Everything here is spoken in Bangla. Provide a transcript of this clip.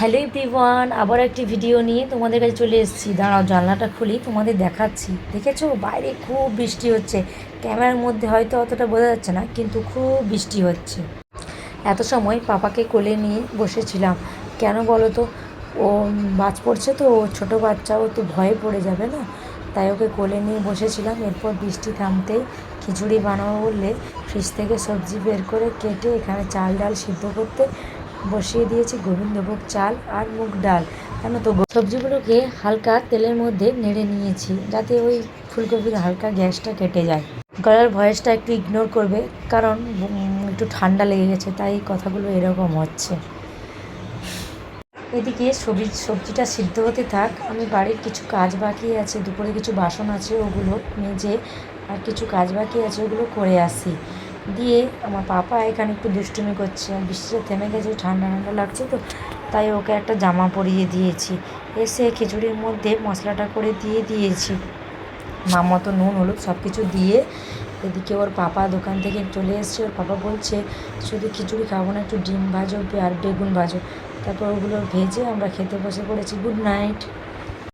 হ্যালো এভরিওয়ান, আবার একটি ভিডিও নিয়ে তোমাদের কাছে চলে এসেছি। দাঁড়াও, জানলাটা খুলি, তোমাদের দেখাচ্ছি। দেখেছো বাইরে খুব বৃষ্টি হচ্ছে। ক্যামেরার মধ্যে হয়তো অতটা বোঝা যাচ্ছে না, কিন্তু খুব বৃষ্টি হচ্ছে। এত সময় পাপাকে কোলে নিয়ে বসেছিলাম। কেন বলো তো? ও বাজ পড়ছে তো, ও ছোটো বাচ্চা, ও তো ভয়ে পড়ে যাবে না, তাই ওকে কোলে নিয়ে বসেছিলাম। এরপর বৃষ্টি থামতেই খিচুড়ি বানাবো বললে ফ্রিজ থেকে সবজি বের করে কেটে এখানে চাল ডাল সিদ্ধ করতে বসিয়ে দিয়েছি। গোবিন্দভোগ চাল আর মুগ ডাল। কেন তো সবজিগুলোকে হালকা তেলের মধ্যে নেড়ে নিয়েছি, যাতে ওই ফুলকপির হালকা গ্যাসটা কেটে যায়। গলার ভয়েসটা একটু ইগনোর করবে, কারণ একটু ঠান্ডা লেগে গেছে, তাই কথাগুলো এরকম হচ্ছে। এদিকে সবজিটা সিদ্ধ হতে থাক, আমি বাড়ির কিছু কাজ বাকি আছে, দুপুরে কিছু বাসন আছে ওগুলো মেজে, আর কিছু কাজ বাকি আছে ওগুলো করে আসি। দিয়ে আমার পাপা এখানে একটু দুষ্টুমি করছে, বৃষ্টিটা থেমে গেছে, ঠান্ডা ঠান্ডা লাগছে তো, তাই ওকে একটা জামা পরিয়ে দিয়েছি। এসে খিচুড়ির মধ্যে মশলাটা করে দিয়ে দিয়েছি, মতো নুন হলুদ সব কিছু দিয়ে। এদিকে ওর পাপা দোকান থেকে চলে এসছে। ওর পাপা বলছে শুধু খিচুড়ি খাবো না, একটু ডিম ভাজো আর বেগুন ভাজো। তারপর ওগুলো ভেজে আমরা খেতে বসে পড়েছি। Good night.